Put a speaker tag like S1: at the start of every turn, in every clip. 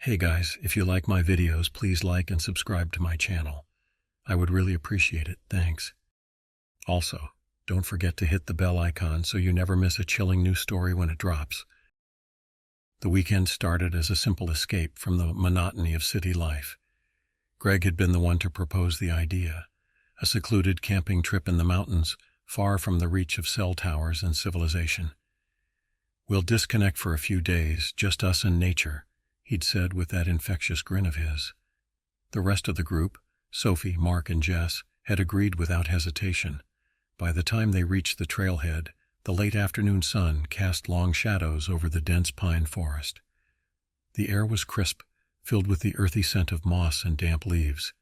S1: Hey guys, if you like my videos, please like and subscribe to my channel. I would really appreciate it, thanks. Also, don't forget to hit the bell icon so you never miss a chilling new story when it drops. The weekend started as a simple escape from the monotony of city life. Greg had been the one to propose the idea, a secluded camping trip in the mountains, far from the reach of cell towers and civilization. "We'll disconnect for a few days, just us and nature," he'd said with that infectious grin of his. The rest of the group, Sophie, Mark, and Jess, had agreed without hesitation. By the time they reached the trailhead, the late afternoon sun cast long shadows over the dense pine forest. The air was crisp, filled with the earthy scent of moss and damp leaves.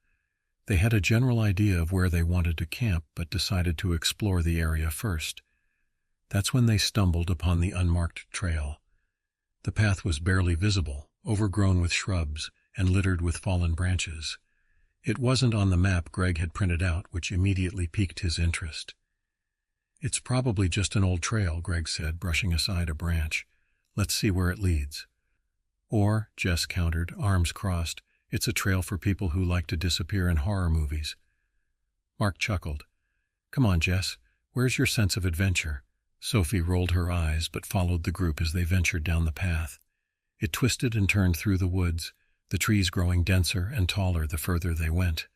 S1: They had a general idea of where they wanted to camp, but decided to explore the area first. That's when they stumbled upon the unmarked trail. The path was barely visible, overgrown with shrubs and littered with fallen branches. It wasn't on the map Greg had printed out, which immediately piqued his interest. "It's probably just an old trail," Greg said, brushing aside a branch. "Let's see where it leads." "Or," Jess countered, arms crossed, "it's a trail for people who like to disappear in horror movies." Mark chuckled. "Come on, Jess, where's your sense of adventure?" Sophie rolled her eyes but followed the group as they ventured down the path. It twisted and turned through the woods, the trees growing denser and taller the further they went.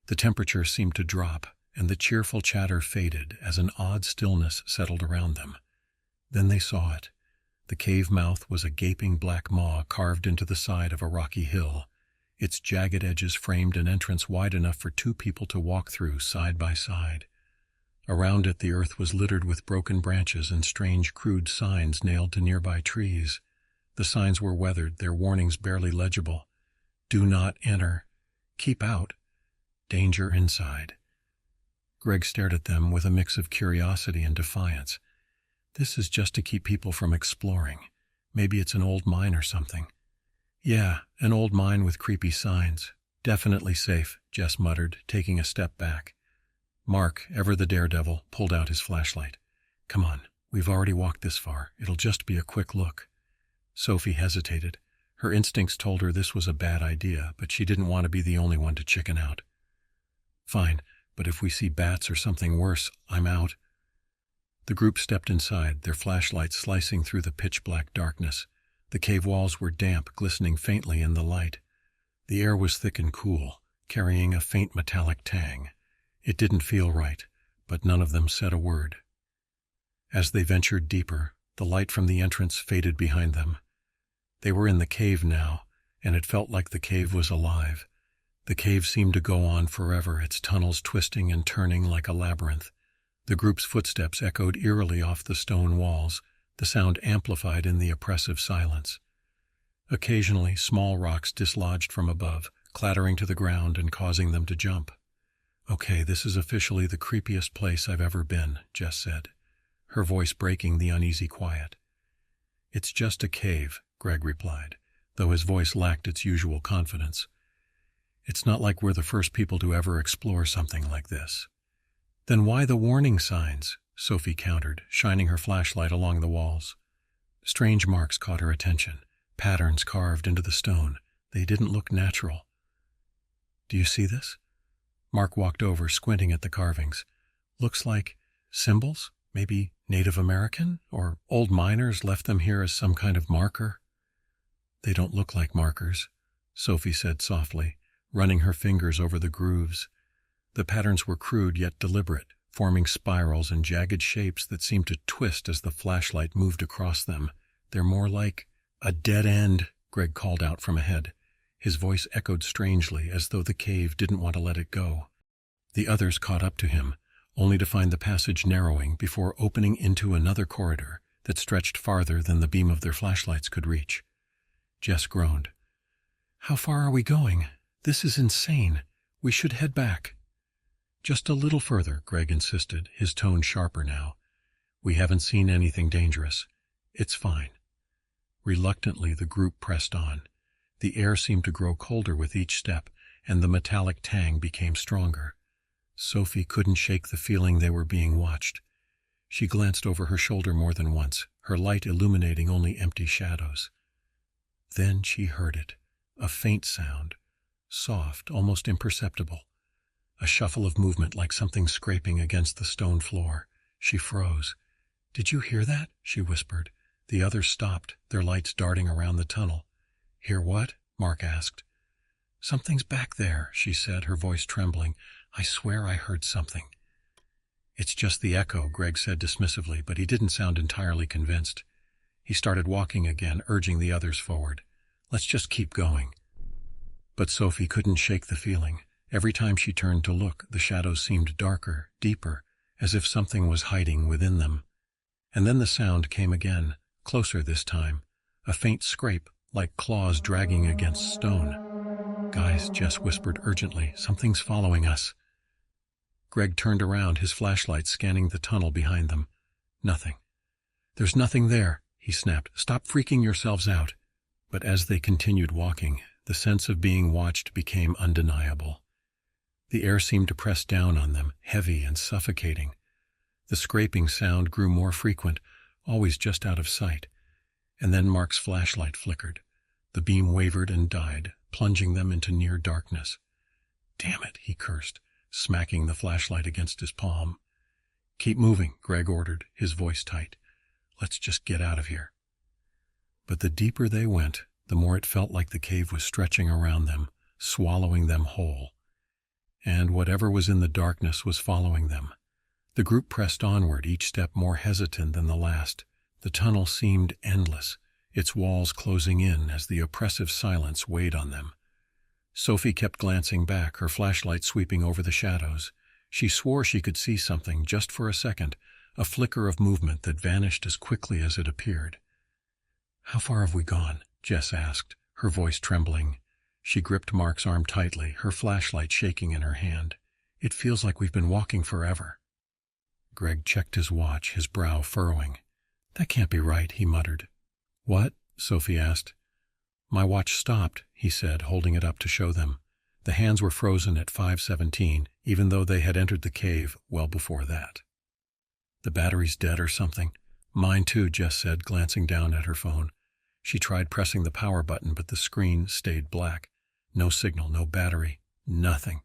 S1: The temperature seemed to drop, and the cheerful chatter faded as an odd stillness settled around them. Then they saw it. The cave mouth was a gaping black maw carved into the side of a rocky hill. Its jagged edges framed an entrance wide enough for two people to walk through side by side. Around it the earth was littered with broken branches and strange crude signs nailed to nearby trees. The signs were weathered, their warnings barely legible. "Do not enter. Keep out. Danger inside." Greg stared at them with a mix of curiosity and defiance. "This is just to keep people from exploring. Maybe it's an old mine or something." "Yeah, an old mine with creepy signs. Definitely safe," Jess muttered, taking a step back. Mark, ever the daredevil, pulled out his flashlight. "Come on, we've already walked this far. It'll just be a quick look." Sophie hesitated. Her instincts told her this was a bad idea, but she didn't want to be the only one to chicken out. "Fine, but if we see bats or something worse, I'm out." The group stepped inside, their flashlights slicing through the pitch-black darkness. The cave walls were damp, glistening faintly in the light. The air was thick and cool, carrying a faint metallic tang. It didn't feel right, but none of them said a word. As they ventured deeper, the light from the entrance faded behind them. They were in the cave now, and it felt like the cave was alive. The cave seemed to go on forever, its tunnels twisting and turning like a labyrinth. The group's footsteps echoed eerily off the stone walls, the sound amplified in the oppressive silence. Occasionally, small rocks dislodged from above, clattering to the ground and causing them to jump. "Okay, this is officially the creepiest place I've ever been," Jess said, her voice breaking the uneasy quiet. "It's just a cave," Greg replied, though his voice lacked its usual confidence. "It's not like we're the first people to ever explore something like this." "Then why the warning signs?" Sophie countered, shining her flashlight along the walls. Strange marks caught her attention, patterns carved into the stone. They didn't look natural. "Do you see this?" Mark walked over, squinting at the carvings. "Looks like symbols, maybe Native American, or old miners left them here as some kind of marker." "They don't look like markers," Sophie said softly, running her fingers over the grooves. The patterns were crude yet deliberate, forming spirals and jagged shapes that seemed to twist as the flashlight moved across them. "They're more like a dead end," Greg called out from ahead. His voice echoed strangely, as though the cave didn't want to let it go. The others caught up to him, only to find the passage narrowing before opening into another corridor that stretched farther than the beam of their flashlights could reach. Jess groaned. "How far are we going? This is insane. We should head back." "Just a little further," Greg insisted, his tone sharper now. "We haven't seen anything dangerous. It's fine." Reluctantly, the group pressed on. The air seemed to grow colder with each step, and the metallic tang became stronger. Sophie couldn't shake the feeling they were being watched. She glanced over her shoulder more than once, her light illuminating only empty shadows. Then she heard it, A faint sound, soft, almost imperceptible. A shuffle of movement like something scraping against the stone floor. She froze. "Did you hear that?" she whispered. The others stopped, their lights darting around the tunnel. "Hear what?" Mark asked. "Something's back there," she said, her voice trembling. "I swear I heard something." "It's just the echo," Greg said dismissively, but he didn't sound entirely convinced. He started walking again, urging the others forward. "Let's just keep going." But Sophie couldn't shake the feeling. Every time she turned to look, the shadows seemed darker, deeper, as if something was hiding within them. And then the sound came again, closer this time, a faint scrape, like claws dragging against stone. "Guys," Jess whispered urgently, "something's following us." Greg turned around, his flashlight scanning the tunnel behind them. Nothing. "There's nothing there," he snapped. "Stop freaking yourselves out." But as they continued walking, the sense of being watched became undeniable. The air seemed to press down on them, heavy and suffocating. The scraping sound grew more frequent, always just out of sight. And then Mark's flashlight flickered. The beam wavered and died, plunging them into near darkness. "Damn it," he cursed, smacking the flashlight against his palm. "Keep moving," Greg ordered, his voice tight. "Let's just get out of here." But the deeper they went, the more it felt like the cave was stretching around them, swallowing them whole. And whatever was in the darkness was following them. The group pressed onward, each step more hesitant than the last. The tunnel seemed endless, its walls closing in as the oppressive silence weighed on them. Sophie kept glancing back, her flashlight sweeping over the shadows. She swore she could see something just for a second, a flicker of movement that vanished as quickly as it appeared. "How far have we gone?" Jess asked, her voice trembling. She gripped Mark's arm tightly, her flashlight shaking in her hand. "It feels like we've been walking forever." Greg checked his watch, his brow furrowing. "That can't be right," he muttered. "What?" Sophie asked. "My watch stopped," he said, holding it up to show them. The hands were frozen at 5:17, even though they had entered the cave well before that. "The battery's dead or something." "Mine too," Jess said, glancing down at her phone. She tried pressing the power button, but the screen stayed black. No signal, no battery, nothing.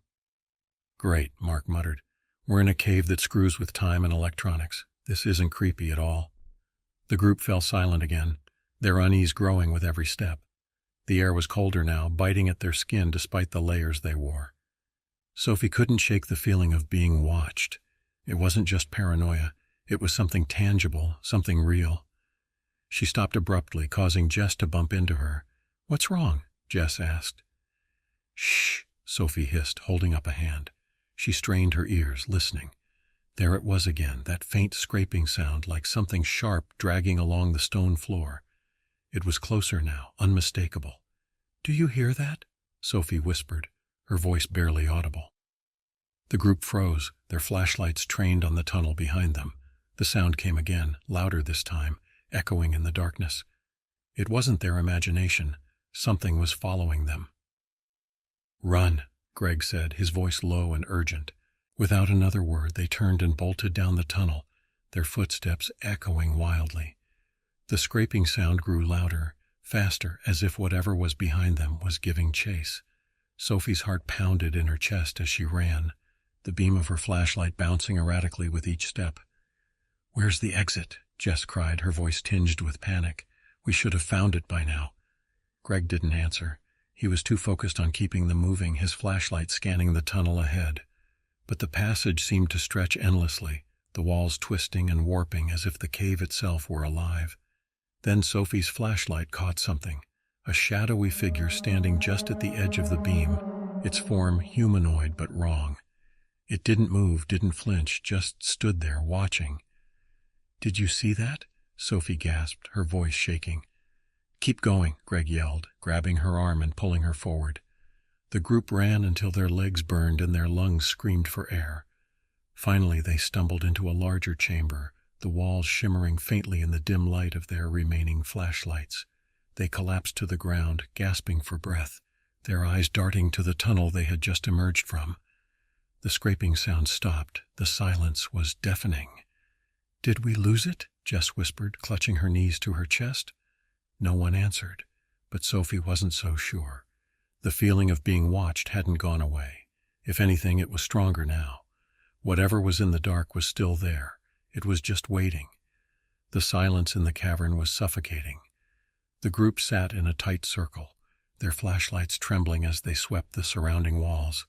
S1: "Great," Mark muttered. "We're in a cave that screws with time and electronics. This isn't creepy at all." The group fell silent again, their unease growing with every step. The air was colder now, biting at their skin despite the layers they wore. Sophie couldn't shake the feeling of being watched. It wasn't just paranoia. It was something tangible, something real. She stopped abruptly, causing Jess to bump into her. "What's wrong?" Jess asked. "Shh," Sophie hissed, holding up a hand. She strained her ears, listening. There it was again, that faint scraping sound like something sharp dragging along the stone floor. It was closer now, unmistakable. "Do you hear that?" Sophie whispered, her voice barely audible. The group froze, their flashlights trained on the tunnel behind them. The sound came again, louder this time, echoing in the darkness. It wasn't their imagination. Something was following them. "Run," Greg said, his voice low and urgent. Without another word, they turned and bolted down the tunnel, their footsteps echoing wildly. The scraping sound grew louder, faster, as if whatever was behind them was giving chase. Sophie's heart pounded in her chest as she ran, the beam of her flashlight bouncing erratically with each step. "Where's the exit?" Jess cried, her voice tinged with panic. "We should have found it by now." Greg didn't answer. He was too focused on keeping them moving, his flashlight scanning the tunnel ahead. But the passage seemed to stretch endlessly, the walls twisting and warping as if the cave itself were alive. Then Sophie's flashlight caught something, a shadowy figure standing just at the edge of the beam, its form humanoid but wrong. It didn't move, didn't flinch, just stood there, watching. "Did you see that?" Sophie gasped, her voice shaking. "Keep going," Greg yelled, grabbing her arm and pulling her forward. The group ran until their legs burned and their lungs screamed for air. Finally, they stumbled into a larger chamber, the walls shimmering faintly in the dim light of their remaining flashlights. They collapsed to the ground, gasping for breath, their eyes darting to the tunnel they had just emerged from. The scraping sound stopped. The silence was deafening. "Did we lose it?" Jess whispered, clutching her knees to her chest. No one answered, but Sophie wasn't so sure. The feeling of being watched hadn't gone away. If anything, it was stronger now. Whatever was in the dark was still there. It was just waiting. The silence in the cavern was suffocating. The group sat in a tight circle, their flashlights trembling as they swept the surrounding walls.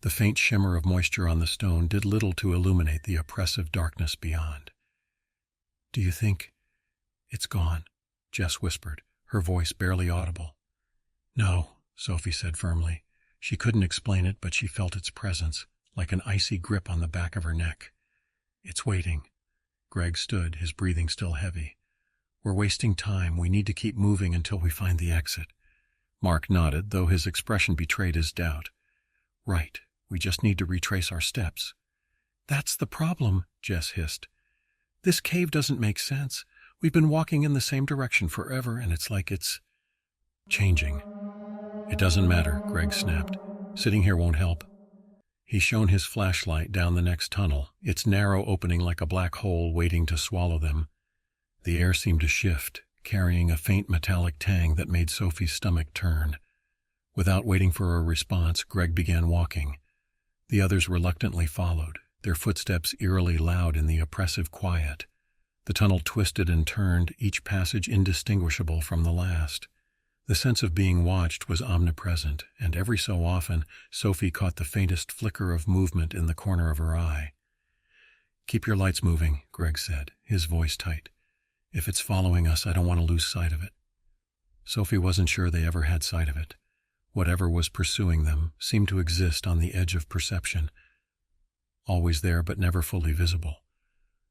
S1: The faint shimmer of moisture on the stone did little to illuminate the oppressive darkness beyond. "Do you think it's gone?" Jess whispered, her voice barely audible. "No," Sophie said firmly. She couldn't explain it, but she felt its presence, like an icy grip on the back of her neck. "It's waiting." Greg stood, his breathing still heavy. "We're wasting time. We need to keep moving until we find the exit." Mark nodded, though his expression betrayed his doubt. "Right. We just need to retrace our steps." "That's the problem," Jess hissed. "This cave doesn't make sense. We've been walking in the same direction forever, and it's like it's changing." "It doesn't matter," Greg snapped. "Sitting here won't help." He shone his flashlight down the next tunnel, its narrow opening like a black hole waiting to swallow them. The air seemed to shift, carrying a faint metallic tang that made Sophie's stomach turn. Without waiting for a response, Greg began walking. The others reluctantly followed, their footsteps eerily loud in the oppressive quiet. The tunnel twisted and turned, each passage indistinguishable from the last. The sense of being watched was omnipresent, and every so often, Sophie caught the faintest flicker of movement in the corner of her eye. "Keep your lights moving," Greg said, his voice tight. "If it's following us, I don't want to lose sight of it." Sophie wasn't sure they ever had sight of it. Whatever was pursuing them seemed to exist on the edge of perception, always there but never fully visible.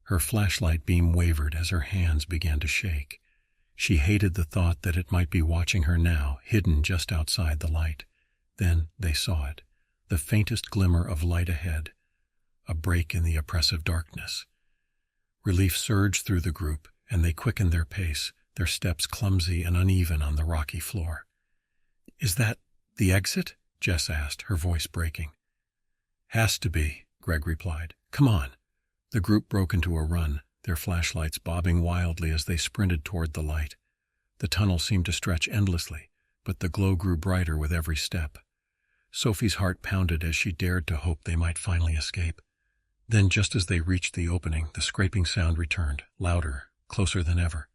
S1: Her flashlight beam wavered as her hands began to shake. She hated the thought that it might be watching her now, hidden just outside the light. Then they saw it, the faintest glimmer of light ahead, a break in the oppressive darkness. Relief surged through the group, and they quickened their pace, their steps clumsy and uneven on the rocky floor. "Is that the exit?" Jess asked, her voice breaking. "Has to be," Greg replied. "Come on." The group broke into a run, their flashlights bobbing wildly as they sprinted toward the light. The tunnel seemed to stretch endlessly, but the glow grew brighter with every step. Sophie's heart pounded as she dared to hope they might finally escape. Then, just as they reached the opening, the scraping sound returned, louder, closer than ever.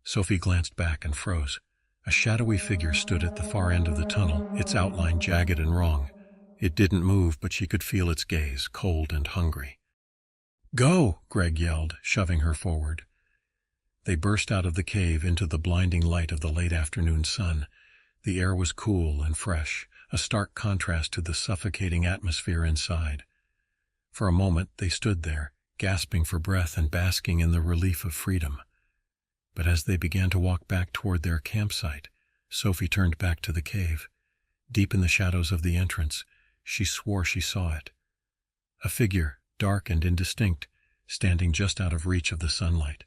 S1: Sophie glanced back and froze. A shadowy figure stood at the far end of the tunnel, its outline jagged and wrong. It didn't move, but she could feel its gaze, cold and hungry. "Go!" Greg yelled, shoving her forward. They burst out of the cave into the blinding light of the late afternoon sun. The air was cool and fresh, a stark contrast to the suffocating atmosphere inside. For a moment they stood there, gasping for breath and basking in the relief of freedom. But as they began to walk back toward their campsite, Sophie turned back to the cave. Deep in the shadows of the entrance, she swore she saw it. A figure, dark and indistinct, standing just out of reach of the sunlight.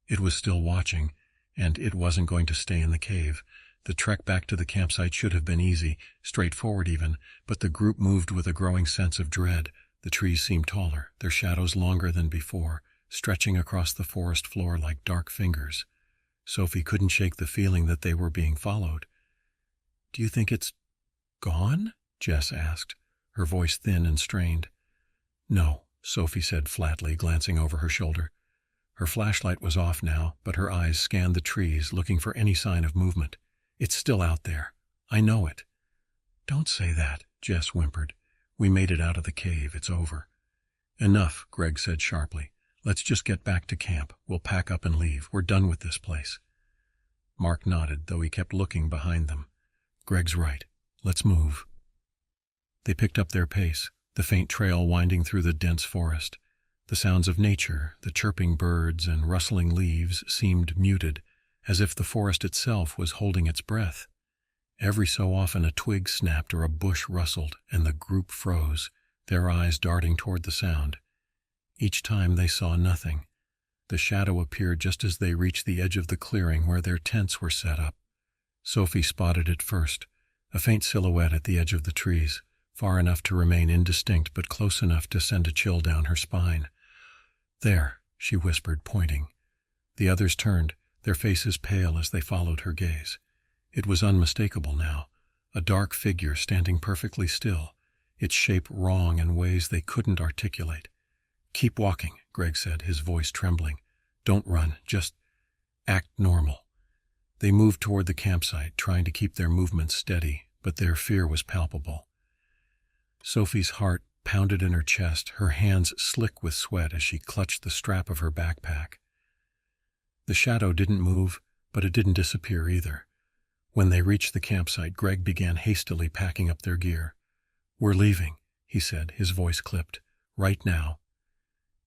S1: It was still watching, and it wasn't going to stay in the cave. The trek back to the campsite should have been easy, straightforward even, but the group moved with a growing sense of dread. The trees seemed taller, their shadows longer than before, stretching across the forest floor like dark fingers. Sophie couldn't shake the feeling that they were being followed. "Do you think it's gone?" Jess asked, her voice thin and strained. "No," Sophie said flatly, glancing over her shoulder. Her flashlight was off now, but her eyes scanned the trees, looking for any sign of movement. "It's still out there. I know it." "Don't say that," Jess whimpered. "We made it out of the cave. It's over." "Enough," Greg said sharply. "Let's just get back to camp. We'll pack up and leave. We're done with this place." Mark nodded, though he kept looking behind them. "Greg's right. Let's move." They picked up their pace, the faint trail winding through the dense forest. The sounds of nature, the chirping birds and rustling leaves, seemed muted, as if the forest itself was holding its breath. Every so often a twig snapped or a bush rustled, and the group froze, their eyes darting toward the sound. Each time they saw nothing. The shadow appeared just as they reached the edge of the clearing where their tents were set up. Sophie spotted it first, a faint silhouette at the edge of the trees, far enough to remain indistinct but close enough to send a chill down her spine. "There," she whispered, pointing. The others turned, their faces pale as they followed her gaze. It was unmistakable now, a dark figure standing perfectly still, its shape wrong in ways they couldn't articulate. "Keep walking," Greg said, his voice trembling. "Don't run, just act normal." They moved toward the campsite, trying to keep their movements steady, but their fear was palpable. Sophie's heart pounded in her chest, her hands slick with sweat as she clutched the strap of her backpack. The shadow didn't move, but it didn't disappear either. When they reached the campsite, Greg began hastily packing up their gear. "We're leaving," he said, his voice clipped. "Right now."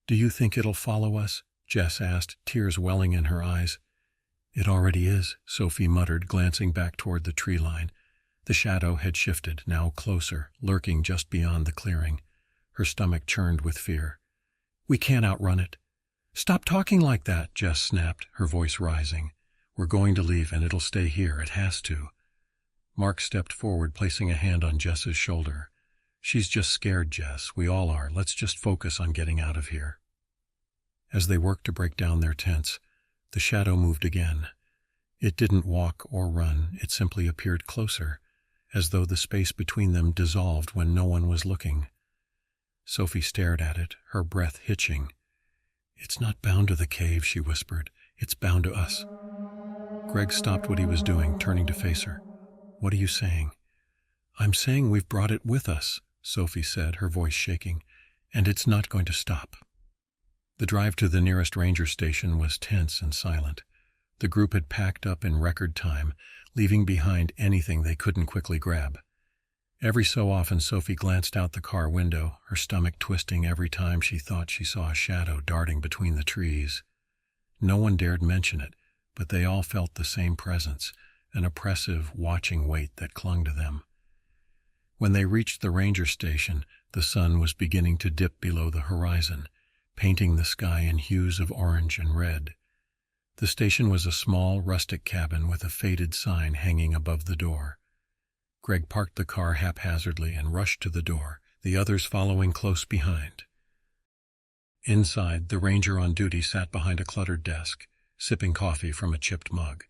S1: "Do you think it'll follow us?" Jess asked, tears welling in her eyes. "It already is," Sophie muttered, glancing back toward the tree line. The shadow had shifted, now closer, lurking just beyond the clearing. Her stomach churned with fear. "We can't outrun it." "Stop talking like that," Jess snapped, her voice rising. "We're going to leave, and it'll stay here. It has to." Mark stepped forward, placing a hand on Jess's shoulder. "She's just scared, Jess. We all are. Let's just focus on getting out of here." As they worked to break down their tents, the shadow moved again. It didn't walk or run. It simply appeared closer, as though the space between them dissolved when no one was looking. Sophie stared at it, her breath hitching. "It's not bound to the cave," she whispered. "It's bound to us." Greg stopped what he was doing, turning to face her. "What are you saying?" "I'm saying we've brought it with us," Sophie said, her voice shaking, "and it's not going to stop." The drive to the nearest ranger station was tense and silent. The group had packed up in record time, leaving behind anything they couldn't quickly grab. Every so often Sophie glanced out the car window, her stomach twisting every time she thought she saw a shadow darting between the trees. No one dared mention it, but they all felt the same presence, an oppressive, watching weight that clung to them. When they reached the ranger station, the sun was beginning to dip below the horizon, painting the sky in hues of orange and red. The station was a small, rustic cabin with a faded sign hanging above the door. Greg parked the car haphazardly and rushed to the door, the others following close behind. Inside, the ranger on duty sat behind a cluttered desk, sipping coffee from a chipped mug.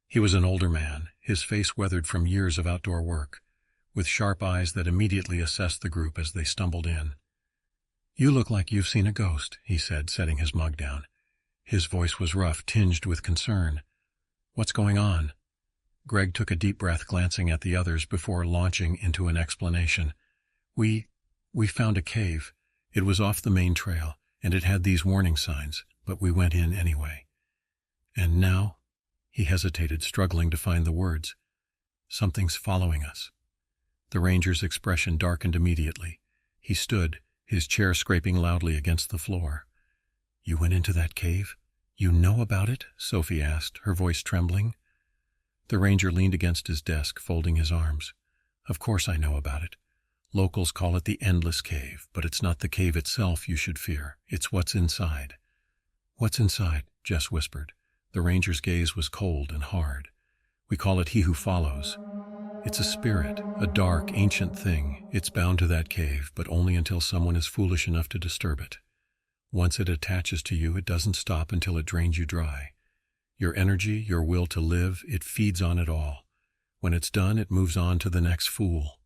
S1: He was an older man, his face weathered from years of outdoor work, with sharp eyes that immediately assessed the group as they stumbled in. "You look like you've seen a ghost," he said, setting his mug down. His voice was rough, tinged with concern. "What's going on?" Greg took a deep breath, glancing at the others before launching into an explanation. We found a cave. It was off the main trail, and it had these warning signs, but we went in anyway. And now," he hesitated, struggling to find the words, "something's following us." The ranger's expression darkened immediately. He stood, his chair scraping loudly against the floor. "You went into that cave? You know about it?" Sophie asked, her voice trembling. The ranger leaned against his desk, folding his arms. "Of course I know about it. Locals call it the Endless Cave, but it's not the cave itself you should fear. It's what's inside." "What's inside?" Jess whispered. The ranger's gaze was cold and hard. "We call it He Who Follows. It's a spirit, a dark, ancient thing. It's bound to that cave, but only until someone is foolish enough to disturb it. Once it attaches to you, it doesn't stop until it drains you dry. Your energy, your will to live, it feeds on it all. When it's done, it moves on to the next fool."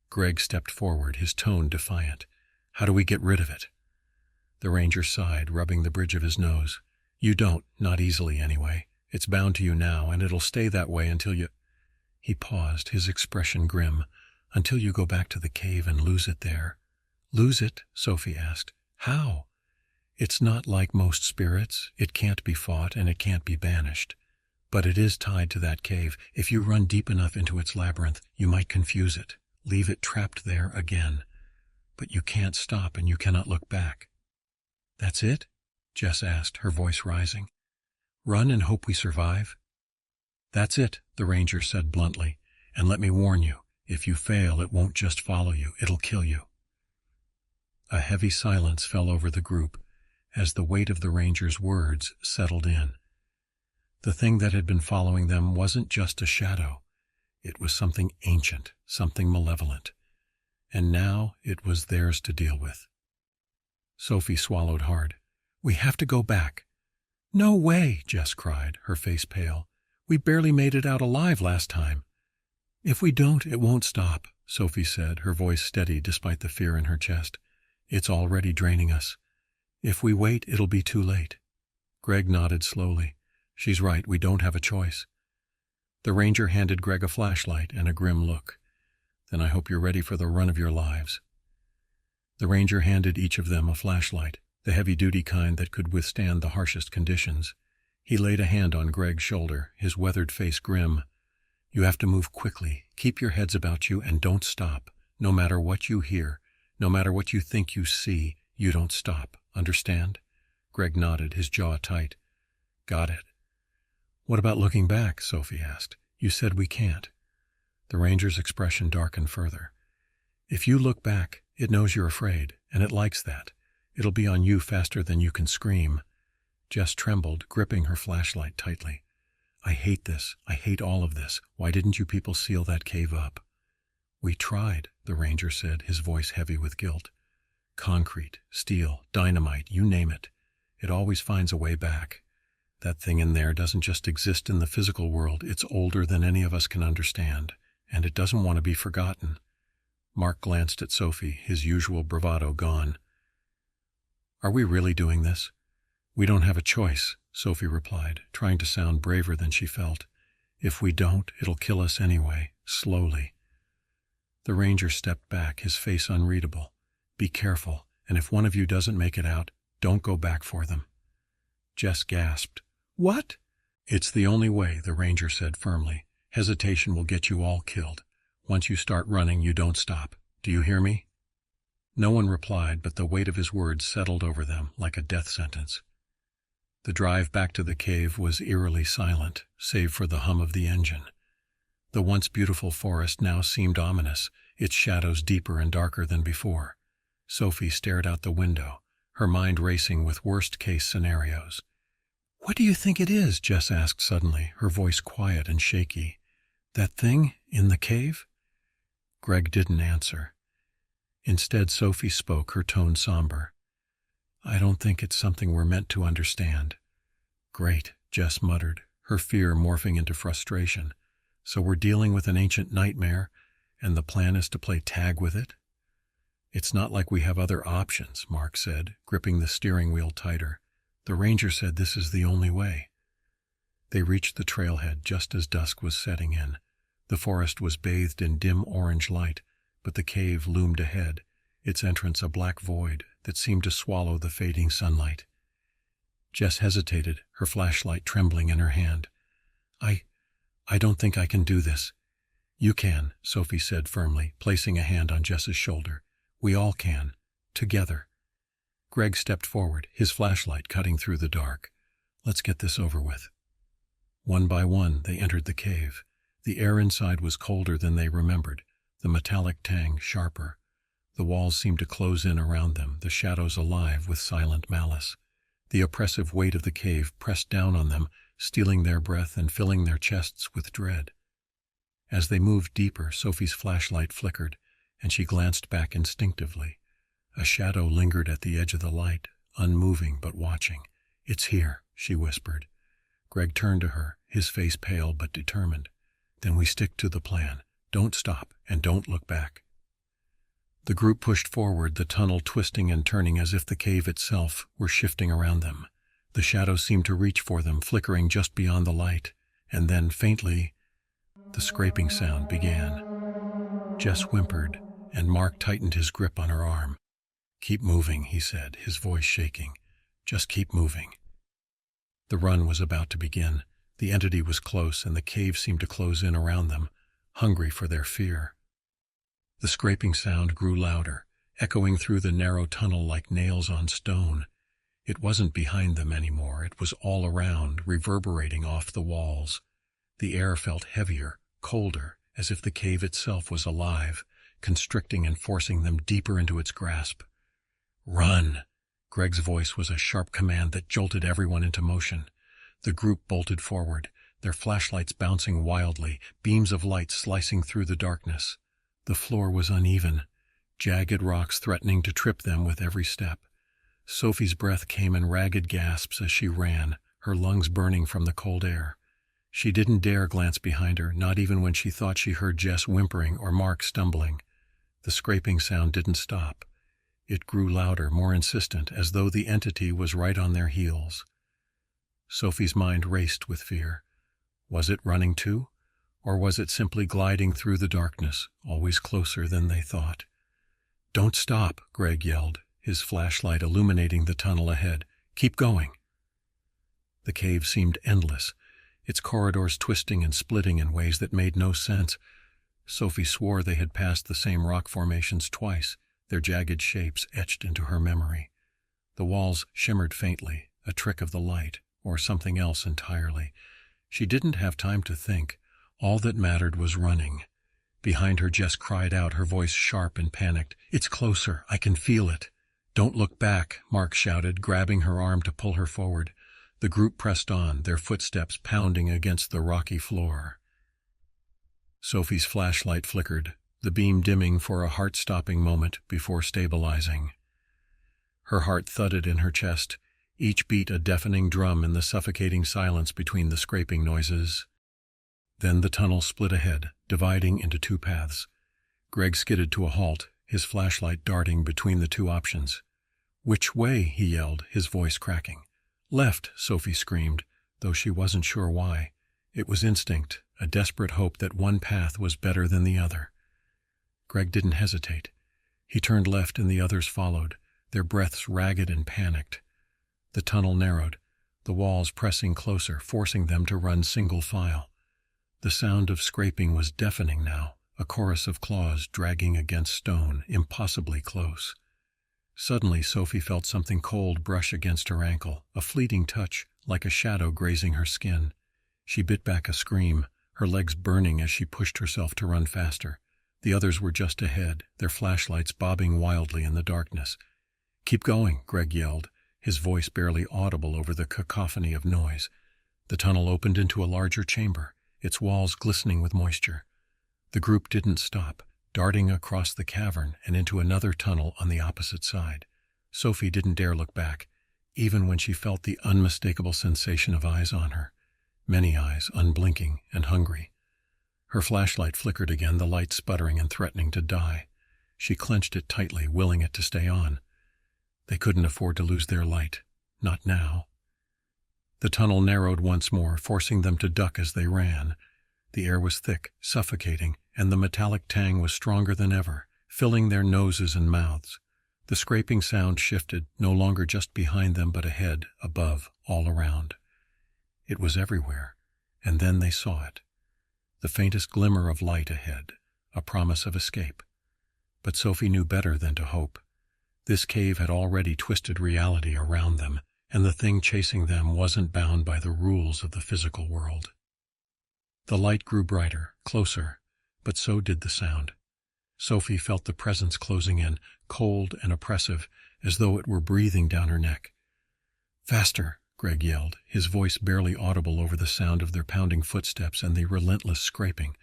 S1: Greg stepped forward, his tone defiant. "How do we get rid of it?" The ranger sighed, rubbing the bridge of his nose. "You don't, not easily anyway. It's bound to you now, and it'll stay that way until you—" He paused, his expression grim. "Until you go back to the cave and lose it there." "Lose it?" Sophie asked. "How?" "It's not like most spirits. It can't be fought and it can't be banished. But it is tied to that cave. If you run deep enough into its labyrinth, you might confuse it, leave it trapped there again. But you can't stop and you cannot look back." "That's it?" Jess asked, her voice rising. "Run and hope we survive?" "That's it," the ranger said bluntly. "And let me warn you, if you fail, it won't just follow you, it'll kill you." A heavy silence fell over the group as the weight of the ranger's words settled in. The thing that had been following them wasn't just a shadow. It was something ancient, something malevolent. And now it was theirs to deal with. Sophie swallowed hard. "We have to go back." "No way," Jess cried, her face pale. "We barely made it out alive last time." If we don't, it won't stop, Sophie said, her voice steady despite the fear in her chest. It's already draining us. If we wait, it'll be too late. Greg nodded slowly. She's right, we don't have a choice. The ranger handed Greg a flashlight and a grim look. Then I hope you're ready for the run of your lives. The ranger handed each of them a flashlight, the heavy-duty kind that could withstand the harshest conditions. He laid a hand on Greg's shoulder, his weathered face grim. You have to move quickly, keep your heads about you, and don't stop. No matter what you hear, no matter what you think you see, you don't stop. Understand? Greg nodded, his jaw tight. Got it. What about looking back? Sophie asked. You said we can't. The ranger's expression darkened further. If you look back, it knows you're afraid, and it likes that. It'll be on you faster than you can scream. Jess trembled, gripping her flashlight tightly. I hate this. I hate all of this. Why didn't you people seal that cave up? We tried, the ranger said, his voice heavy with guilt. Concrete, steel, dynamite, you name it. It always finds a way back. That thing in there doesn't just exist in the physical world. It's older than any of us can understand, and it doesn't want to be forgotten. Mark glanced at Sophie, his usual bravado gone. Are we really doing this? We don't have a choice, Sophie replied, trying to sound braver than she felt. If we don't, it'll kill us anyway, slowly. The ranger stepped back, his face unreadable. Be careful, and if one of you doesn't make it out, don't go back for them. Jess gasped. What? It's the only way, the ranger said firmly. Hesitation will get you all killed. Once you start running, you don't stop. Do you hear me? No one replied, but the weight of his words settled over them like a death sentence. The drive back to the cave was eerily silent, save for the hum of the engine. The once beautiful forest now seemed ominous, its shadows deeper and darker than before. Sophie stared out the window, her mind racing with worst-case scenarios. What do you think it is? Jess asked suddenly, her voice quiet and shaky. That thing in the cave? Greg didn't answer. Instead, Sophie spoke, her tone somber. I don't think it's something we're meant to understand. Great, Jess muttered, her fear morphing into frustration. So we're dealing with an ancient nightmare, and the plan is to play tag with it? It's not like we have other options, Mark said, gripping the steering wheel tighter. The ranger said this is the only way. They reached the trailhead just as dusk was setting in. The forest was bathed in dim orange light, but the cave loomed ahead, its entrance a black void that seemed to swallow the fading sunlight. Jess hesitated, her flashlight trembling in her hand. I don't think I can do this. You can, Sophie said firmly, placing a hand on Jess's shoulder. We all can. Together. Greg stepped forward, his flashlight cutting through the dark. Let's get this over with. One by one, they entered the cave. The air inside was colder than they remembered, the metallic tang sharper. The walls seemed to close in around them, the shadows alive with silent malice. The oppressive weight of the cave pressed down on them, stealing their breath and filling their chests with dread. As they moved deeper, Sophie's flashlight flickered, and she glanced back instinctively. A shadow lingered at the edge of the light, unmoving but watching. It's here, she whispered. Greg turned to her, his face pale but determined. Then we stick to the plan. Don't stop, and don't look back. The group pushed forward, the tunnel twisting and turning as if the cave itself were shifting around them. The shadows seemed to reach for them, flickering just beyond the light, and then, faintly, the scraping sound began. Jess whimpered, and Mark tightened his grip on her arm. Keep moving, he said, his voice shaking. Just keep moving. The run was about to begin. The entity was close, and the cave seemed to close in around them, hungry for their fear. The scraping sound grew louder, echoing through the narrow tunnel like nails on stone. It wasn't behind them anymore. It was all around, reverberating off the walls. The air felt heavier, colder, as if the cave itself was alive, constricting and forcing them deeper into its grasp. Run! Greg's voice was a sharp command that jolted everyone into motion. The group bolted forward, their flashlights bouncing wildly, beams of light slicing through the darkness. The floor was uneven, jagged rocks threatening to trip them with every step. Sophie's breath came in ragged gasps as she ran, her lungs burning from the cold air. She didn't dare glance behind her, not even when she thought she heard Jess whimpering or Mark stumbling. The scraping sound didn't stop. It grew louder, more insistent, as though the entity was right on their heels. Sophie's mind raced with fear. Was it running too? Or was it simply gliding through the darkness, always closer than they thought? "Don't stop," Greg yelled, his flashlight illuminating the tunnel ahead. "Keep going." The cave seemed endless, its corridors twisting and splitting in ways that made no sense. Sophie swore they had passed the same rock formations twice, their jagged shapes etched into her memory. The walls shimmered faintly, a trick of the light, or something else entirely. She didn't have time to think. All that mattered was running. Behind her, Jess cried out, her voice sharp and panicked. "It's closer. I can feel it." "Don't look back," Mark shouted, grabbing her arm to pull her forward. The group pressed on, their footsteps pounding against the rocky floor. Sophie's flashlight flickered, the beam dimming for a heart-stopping moment before stabilizing. Her heart thudded in her chest, each beat a deafening drum in the suffocating silence between the scraping noises. Then the tunnel split ahead, dividing into two paths. Greg skidded to a halt, his flashlight darting between the two options. "Which way?" he yelled, his voice cracking. "Left," Sophie screamed, though she wasn't sure why. It was instinct, a desperate hope that one path was better than the other. Greg didn't hesitate. He turned left and the others followed, their breaths ragged and panicked. The tunnel narrowed, the walls pressing closer, forcing them to run single file. The sound of scraping was deafening now, a chorus of claws dragging against stone, impossibly close. Suddenly, Sophie felt something cold brush against her ankle, a fleeting touch, like a shadow grazing her skin. She bit back a scream, her legs burning as she pushed herself to run faster. The others were just ahead, their flashlights bobbing wildly in the darkness. "Keep going," Greg yelled, his voice barely audible over the cacophony of noise. The tunnel opened into a larger chamber, its walls glistening with moisture. The group didn't stop, darting across the cavern and into another tunnel on the opposite side. Sophie didn't dare look back, even when she felt the unmistakable sensation of eyes on her. Many eyes, unblinking and hungry. Her flashlight flickered again, the light sputtering and threatening to die. She clenched it tightly, willing it to stay on. They couldn't afford to lose their light. Not now. The tunnel narrowed once more, forcing them to duck as they ran. The air was thick, suffocating, and the metallic tang was stronger than ever, filling their noses and mouths. The scraping sound shifted, no longer just behind them but ahead, above, all around. It was everywhere, and then they saw it. The faintest glimmer of light ahead, a promise of escape. But Sophie knew better than to hope. This cave had already twisted reality around them, and the thing chasing them wasn't bound by the rules of the physical world. The light grew brighter, closer, but so did the sound. Sophie felt the presence closing in, cold and oppressive, as though it were breathing down her neck. "Faster!" Greg yelled, his voice barely audible over the sound of their pounding footsteps and the relentless scraping.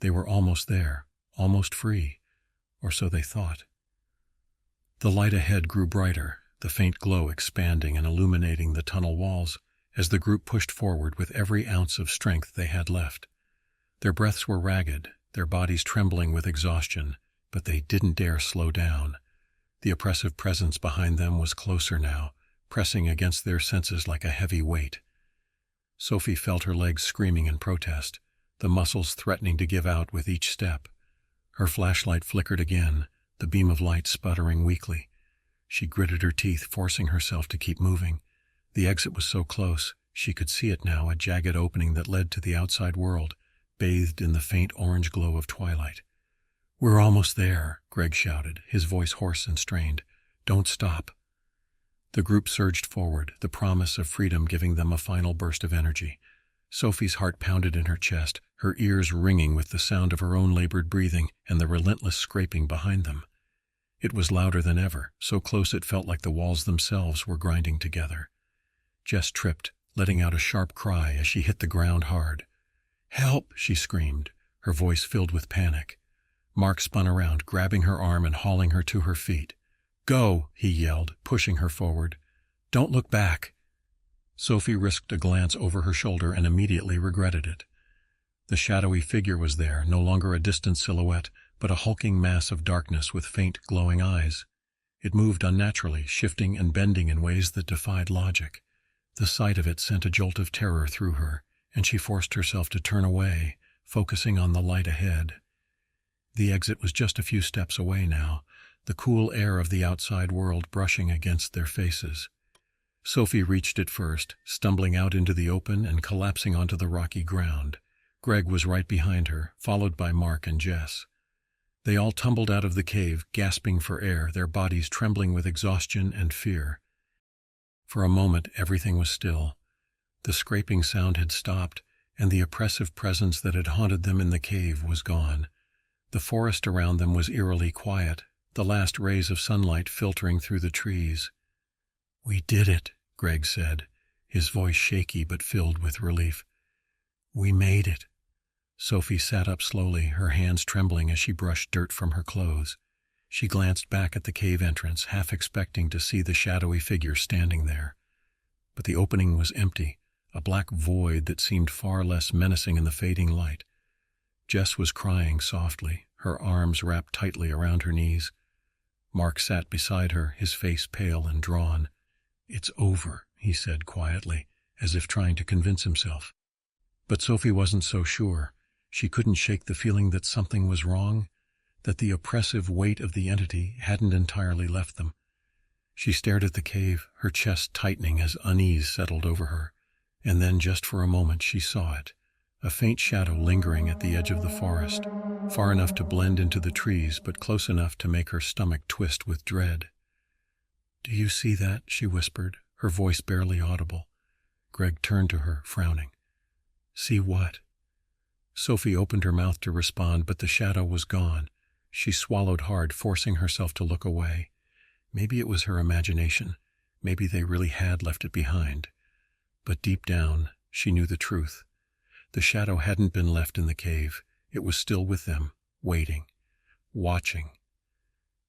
S1: They were almost there, almost free, or so they thought. The light ahead grew brighter, the faint glow expanding and illuminating the tunnel walls as the group pushed forward with every ounce of strength they had left. Their breaths were ragged, their bodies trembling with exhaustion, but they didn't dare slow down. The oppressive presence behind them was closer now, pressing against their senses like a heavy weight. Sophie felt her legs screaming in protest, the muscles threatening to give out with each step. Her flashlight flickered again, the beam of light sputtering weakly. She gritted her teeth, forcing herself to keep moving. The exit was so close, she could see it now, a jagged opening that led to the outside world, bathed in the faint orange glow of twilight. "We're almost there," Greg shouted, his voice hoarse and strained. "Don't stop." The group surged forward, the promise of freedom giving them a final burst of energy. Sophie's heart pounded in her chest, her ears ringing with the sound of her own labored breathing and the relentless scraping behind them. It was louder than ever, so close it felt like the walls themselves were grinding together. Jess tripped, letting out a sharp cry as she hit the ground hard. "Help!" she screamed, her voice filled with panic. Mark spun around, grabbing her arm and hauling her to her feet. "Go!" he yelled, pushing her forward. "Don't look back." Sophie risked a glance over her shoulder and immediately regretted it. The shadowy figure was there, no longer a distant silhouette, but a hulking mass of darkness with faint, glowing eyes. It moved unnaturally, shifting and bending in ways that defied logic. The sight of it sent a jolt of terror through her, and she forced herself to turn away, focusing on the light ahead. The exit was just a few steps away now, the cool air of the outside world brushing against their faces. Sophie reached it first, stumbling out into the open and collapsing onto the rocky ground. Greg was right behind her, followed by Mark and Jess. They all tumbled out of the cave, gasping for air, their bodies trembling with exhaustion and fear. For a moment, everything was still. The scraping sound had stopped, and the oppressive presence that had haunted them in the cave was gone. The forest around them was eerily quiet, the last rays of sunlight filtering through the trees. "We did it," Greg said, his voice shaky but filled with relief. "We made it." Sophie sat up slowly, her hands trembling as she brushed dirt from her clothes. She glanced back at the cave entrance, half expecting to see the shadowy figure standing there. But the opening was empty, a black void that seemed far less menacing in the fading light. Jess was crying softly, her arms wrapped tightly around her knees. Mark sat beside her, his face pale and drawn. "It's over," he said quietly, as if trying to convince himself. But Sophie wasn't so sure. She couldn't shake the feeling that something was wrong, that the oppressive weight of the entity hadn't entirely left them. She stared at the cave, her chest tightening as unease settled over her, and then just for a moment she saw it, a faint shadow lingering at the edge of the forest, far enough to blend into the trees but close enough to make her stomach twist with dread. "Do you see that?" she whispered, her voice barely audible. Greg turned to her, frowning. "See what?" Sophie opened her mouth to respond, but the shadow was gone. She swallowed hard, forcing herself to look away. Maybe it was her imagination. Maybe they really had left it behind. But deep down, she knew the truth. The shadow hadn't been left in the cave. It was still with them, waiting, watching.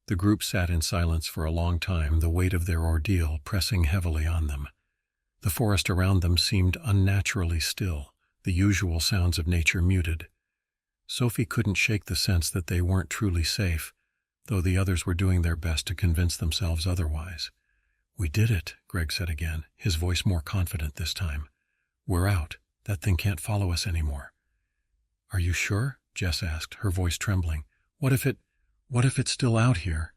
S1: The group sat in silence for a long time, the weight of their ordeal pressing heavily on them. The forest around them seemed unnaturally still, the usual sounds of nature muted. Sophie couldn't shake the sense that they weren't truly safe, though the others were doing their best to convince themselves otherwise. "We did it," Greg said again, his voice more confident this time. "We're out. That thing can't follow us anymore." "Are you sure?" Jess asked, her voice trembling. What if it's still out here?"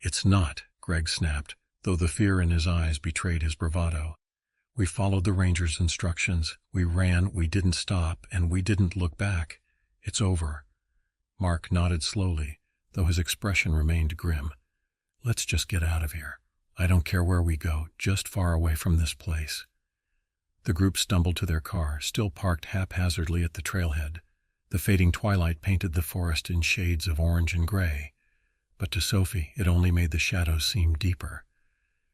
S1: "It's not," Greg snapped, though the fear in his eyes betrayed his bravado. "We followed the ranger's instructions. We ran, we didn't stop, and we didn't look back. It's over." Mark nodded slowly, though his expression remained grim. "Let's just get out of here. I don't care where we go, just far away from this place." The group stumbled to their car, still parked haphazardly at the trailhead. The fading twilight painted the forest in shades of orange and gray, but to Sophie it only made the shadows seem deeper.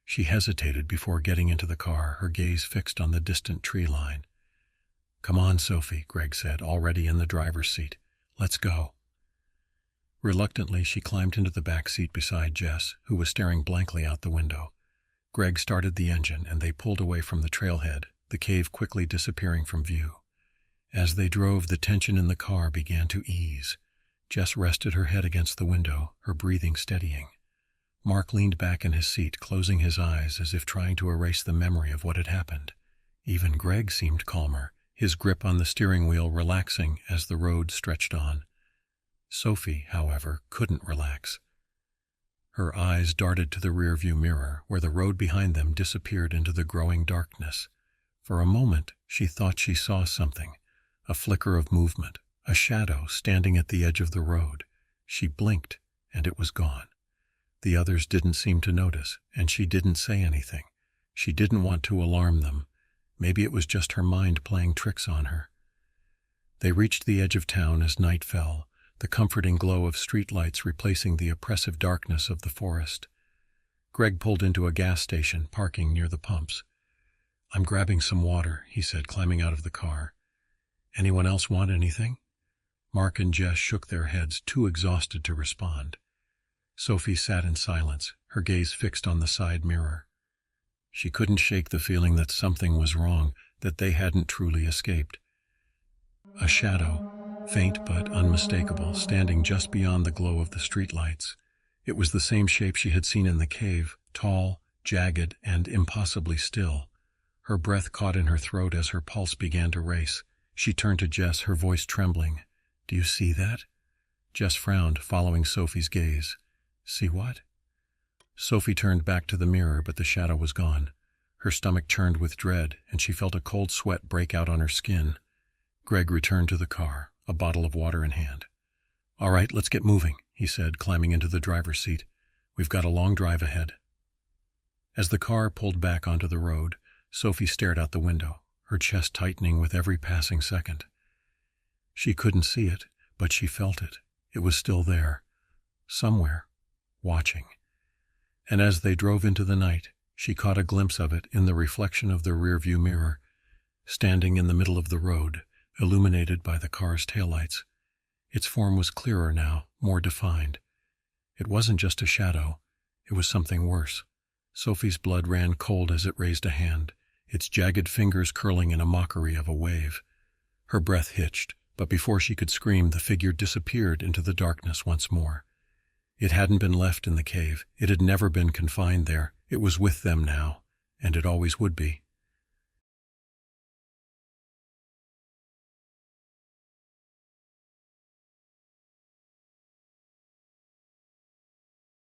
S1: She hesitated before getting into the car, her gaze fixed on the distant tree line. "Come on, Sophie," Greg said, already in the driver's seat. "Let's go." Reluctantly, she climbed into the back seat beside Jess, who was staring blankly out the window. Greg started the engine, and they pulled away from the trailhead, the cave quickly disappearing from view. As they drove, the tension in the car began to ease. Jess rested her head against the window, her breathing steadying. Mark leaned back in his seat, closing his eyes as if trying to erase the memory of what had happened. Even Greg seemed calmer, his grip on the steering wheel relaxing as the road stretched on. Sophie, however, couldn't relax. Her eyes darted to the rearview mirror, where the road behind them disappeared into the growing darkness. For a moment, she thought she saw something, a flicker of movement, a shadow standing at the edge of the road. She blinked, and it was gone. The others didn't seem to notice, and she didn't say anything. She didn't want to alarm them. Maybe it was just her mind playing tricks on her. They reached the edge of town as night fell, the comforting glow of streetlights replacing the oppressive darkness of the forest. Greg pulled into a gas station, parking near the pumps. "I'm grabbing some water," he said, climbing out of the car. "Anyone else want anything?" Mark and Jess shook their heads, too exhausted to respond. Sophie sat in silence, her gaze fixed on the side mirror. She couldn't shake the feeling that something was wrong, that they hadn't truly escaped. A shadow, faint but unmistakable, standing just beyond the glow of the streetlights. It was the same shape she had seen in the cave, tall, jagged, and impossibly still. Her breath caught in her throat as her pulse began to race. She turned to Jess, her voice trembling. "Do you see that?" Jess frowned, following Sophie's gaze. "See what?" Sophie turned back to the mirror, but the shadow was gone. Her stomach churned with dread, and she felt a cold sweat break out on her skin. Greg returned to the car, a bottle of water in hand. "All right, let's get moving," he said, climbing into the driver's seat. "We've got a long drive ahead." As the car pulled back onto the road, Sophie stared out the window, her chest tightening with every passing second. She couldn't see it, but she felt it. It was still there, somewhere, watching. And as they drove into the night, she caught a glimpse of it in the reflection of the rearview mirror, standing in the middle of the road, illuminated by the car's taillights. Its form was clearer now, more defined. It wasn't just a shadow, it was something worse. Sophie's blood ran cold as it raised a hand, its jagged fingers curling in a mockery of a wave. Her breath hitched, but before she could scream, the figure disappeared into the darkness once more. It hadn't been left in the cave. It had never been confined there. It was with them now, and it always would be.